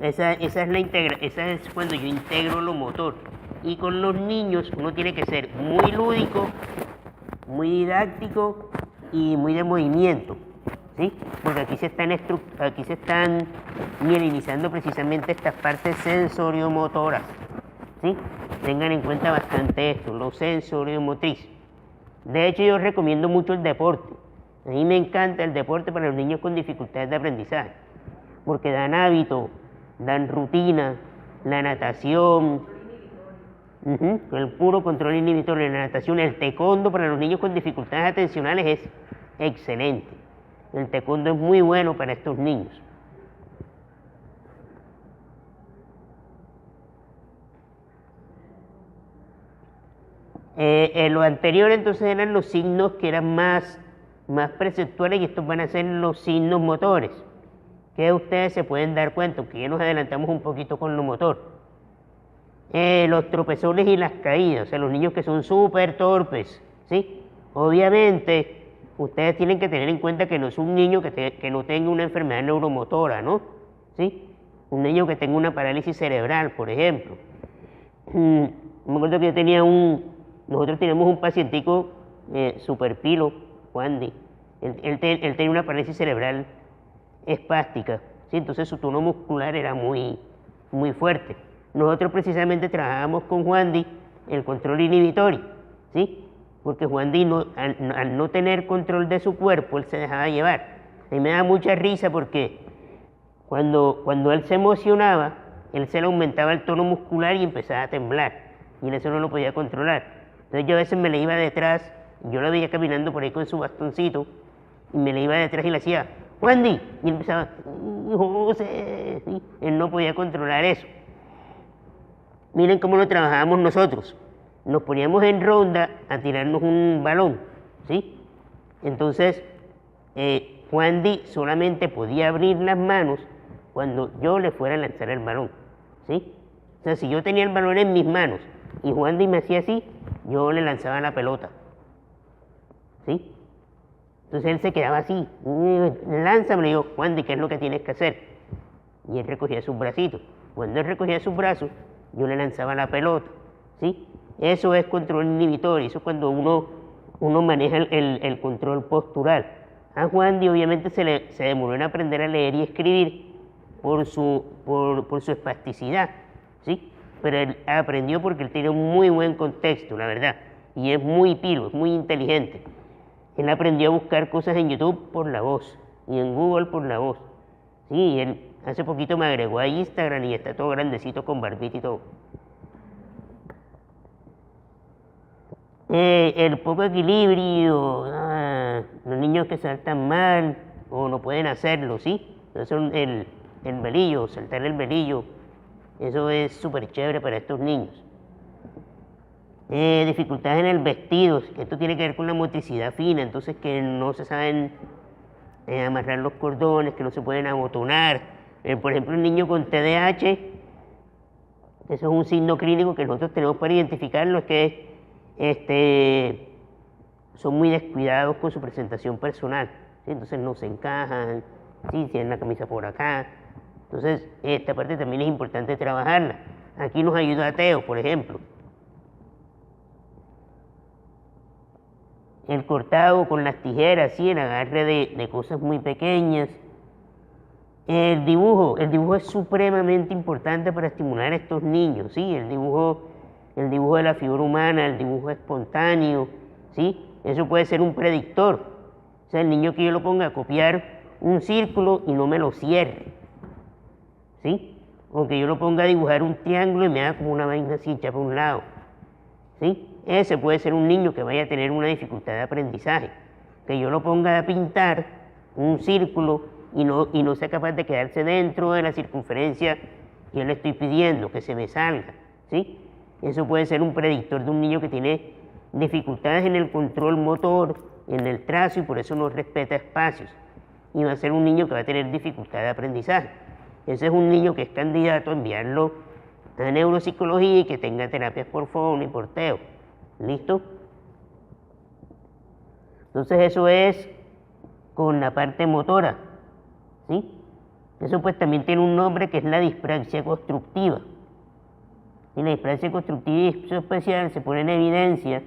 esa es esa es cuando yo integro lo motor. Y con los niños uno tiene que ser muy lúdico, muy didáctico y muy de movimiento, ¿sí? Porque aquí se están minimizando precisamente estas partes sensoriomotoras, ¿sí? Tengan en cuenta bastante esto, lo sensoriomotriz. De hecho, yo recomiendo mucho el deporte. A mí me encanta el deporte para los niños con dificultades de aprendizaje, porque dan hábito, dan rutina, la natación, el puro control inhibitorio, la natación, el taekwondo para los niños con dificultades atencionales es excelente. El taekwondo es muy bueno para estos niños. Lo anterior entonces eran los signos que eran más perceptuales y estos van a ser los signos motores, que ustedes se pueden dar cuenta, que ya nos adelantamos un poquito con lo motor. Los tropezones y las caídas, o sea, los niños que son súper torpes, ¿sí? Obviamente, ustedes tienen que tener en cuenta que no es un niño que no tenga una enfermedad neuromotora, ¿no? ¿Sí? Un niño que tenga una parálisis cerebral, por ejemplo. Me acuerdo que nosotros teníamos un pacientico super pilo, Juan Di. Él tenía una parálisis cerebral espástica, ¿sí? Entonces su tono muscular era muy fuerte. Nosotros precisamente trabajábamos con Juan Di el control inhibitorio, ¿sí? Porque Juan Di al no tener control de su cuerpo, él se dejaba llevar. A mí me da mucha risa porque cuando él se emocionaba, él se le aumentaba el tono muscular y empezaba a temblar. Y eso no lo podía controlar. Entonces yo a veces me le iba detrás, yo lo veía caminando por ahí con su bastoncito, y me le iba detrás y le hacía, Juan Di, y él empezaba, José, ¿sí? Él no podía controlar eso. Miren cómo lo trabajábamos nosotros. Nos poníamos en ronda a tirarnos un balón, ¿sí? Entonces, Juan Di solamente podía abrir las manos cuando yo le fuera a lanzar el balón, ¿sí? O sea, si yo tenía el balón en mis manos y Juan Di me hacía así, yo le lanzaba la pelota, ¿sí? Entonces él se quedaba así, lánzame, le digo, Juan Di, ¿qué es lo que tienes que hacer? Y él recogía sus bracitos. Cuando él recogía sus brazos, yo le lanzaba la pelota, ¿sí? Eso es control inhibitorio, eso es cuando uno maneja el control postural. A Juan Di obviamente se demoró en aprender a leer y escribir por su espasticidad, ¿sí? Pero él aprendió porque él tiene un muy buen contexto, la verdad, y es muy pilo, es muy inteligente. Él aprendió a buscar cosas en YouTube por la voz y en Google por la voz. Sí, él hace poquito me agregó a Instagram y está todo grandecito con barbita y todo. El poco equilibrio, los niños que saltan mal o no pueden hacerlo, ¿sí? Entonces el velillo, saltar el velillo, eso es súper chévere para estos niños. Dificultades en el vestido, que esto tiene que ver con la motricidad fina, entonces que no se saben amarrar los cordones, que no se pueden abotonar. Por ejemplo, un niño con TDAH, eso es un signo clínico que nosotros tenemos para identificarlo, es que son muy descuidados con su presentación personal, ¿sí? Entonces no se encajan, ¿sí? Tienen la camisa por acá. Entonces, esta parte también es importante trabajarla. Aquí nos ayuda Teo, por ejemplo. El cortado con las tijeras, ¿sí? El agarre de cosas muy pequeñas. El dibujo es supremamente importante para estimular a estos niños, ¿sí? El dibujo de la figura humana, el dibujo espontáneo, ¿sí? Eso puede ser un predictor. O sea, el niño que yo lo ponga a copiar un círculo y no me lo cierre, ¿sí? O que yo lo ponga a dibujar un triángulo y me haga como una vaina así hecha por un lado, ¿sí? Ese puede ser un niño que vaya a tener una dificultad de aprendizaje. Que yo lo ponga a pintar un círculo y no sea capaz de quedarse dentro de la circunferencia que yo le estoy pidiendo, que se me salga, ¿sí? Eso puede ser un predictor de un niño que tiene dificultades en el control motor, en el trazo y por eso no respeta espacios. Y va a ser un niño que va a tener dificultad de aprendizaje. Ese es un niño que es candidato a enviarlo a neuropsicología y que tenga terapias por fono y por TEO. ¿Listo? Entonces eso es con la parte motora, ¿sí? Eso pues también tiene un nombre que es la dispraxia constructiva. Y la dispraxia constructiva y especial se pone en evidencia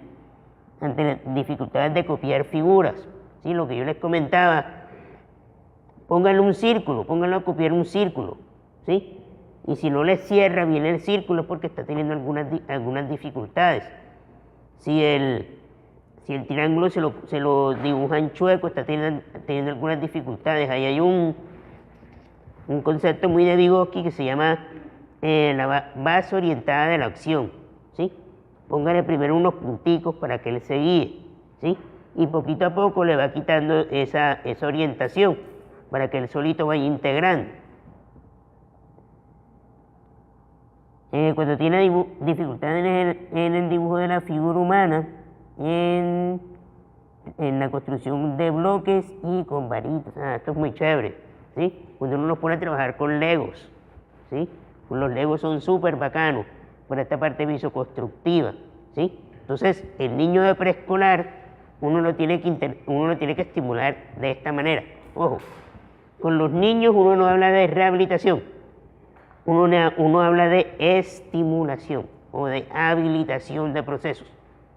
ante las dificultades de copiar figuras. ¿Sí? Lo que yo les comentaba, pónganle un círculo, pónganlo a copiar un círculo. ¿Sí? Y si no les cierra bien el círculo es porque está teniendo algunas dificultades. Si el triángulo se lo dibujan chueco, está teniendo algunas dificultades. Ahí hay un concepto muy de Vygotsky que se llama la base orientada de la acción. ¿Sí? Póngale primero unos punticos para que él se guíe. ¿Sí? Y poquito a poco le va quitando esa orientación para que él solito vaya integrando. Cuando tiene dificultades en el dibujo de la figura humana, en la construcción de bloques y con varitas. Esto es muy chévere. ¿Sí? Cuando uno los pone a trabajar con legos. ¿Sí? Los legos son súper bacanos por esta parte visoconstructiva. ¿Sí? Entonces, el niño de preescolar, uno lo tiene que estimular de esta manera. Ojo, con los niños uno no habla de rehabilitación, uno habla de estimulación o de habilitación de procesos,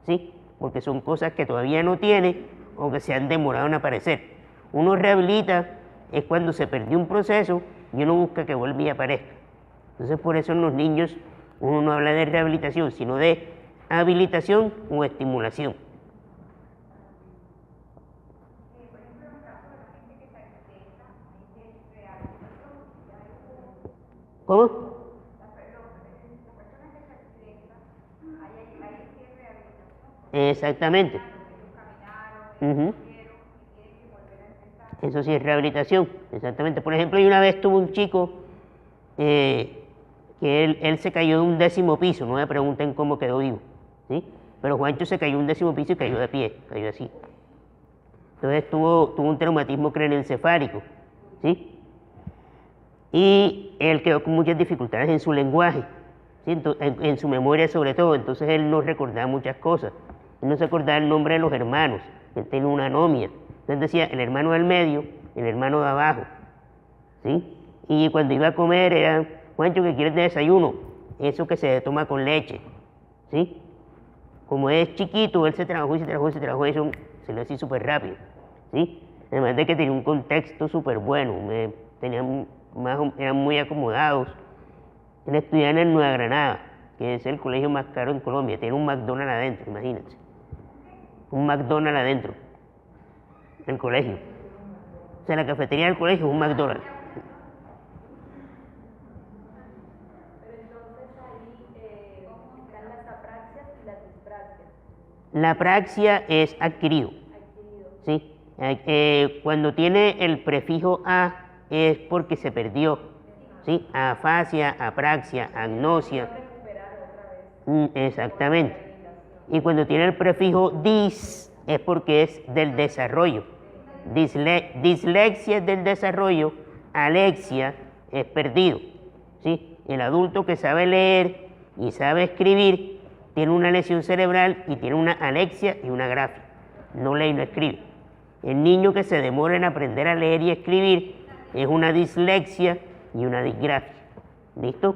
¿sí? Porque son cosas que todavía no tiene o que se han demorado en aparecer. Uno rehabilita es cuando se perdió un proceso y uno busca que vuelva y aparezca. Entonces, por eso en los niños uno no habla de rehabilitación, sino de habilitación o estimulación. ¿Cómo? Exactamente. Eso sí es rehabilitación, exactamente. Por ejemplo, yo una vez tuve un chico que él se cayó de un 10º piso, no me pregunten cómo quedó vivo, ¿sí? Pero Juancho se cayó de un 10º piso y cayó de pie, cayó así. Entonces tuvo un traumatismo craneoencefálico, ¿sí? Y él quedó con muchas dificultades en su lenguaje, ¿sí? En su memoria sobre todo, entonces él no recordaba muchas cosas. Él no se acordaba el nombre de los hermanos, él tenía una anomia. Entonces decía el hermano del medio, el hermano de abajo, ¿sí? Y cuando iba a comer era, Juancho, ¿qué quieres de desayuno? Eso que se toma con leche, ¿sí? Como es chiquito, él se trabajó, eso se lo hacía súper rápido, ¿sí? Además de que tenía un contexto súper bueno, eran muy acomodados. Él estudiaba en el Nueva Granada, que es el colegio más caro en Colombia, tiene un McDonald's adentro, imagínense. Un McDonald's adentro, el colegio. O sea, la cafetería del colegio es un McDonald's. La praxia es adquirido. ¿Sí? Cuando tiene el prefijo a es porque se perdió. ¿Sí? Afasia, apraxia, agnosia. Exactamente. Y cuando tiene el prefijo dis es porque es del desarrollo. Dislexia es del desarrollo, alexia es perdido. ¿Sí? El adulto que sabe leer y sabe escribir tiene una lesión cerebral y tiene una alexia y una grafia. No lee y no escribe. El niño que se demora en aprender a leer y escribir es una dislexia y una disgrafia. ¿Listo?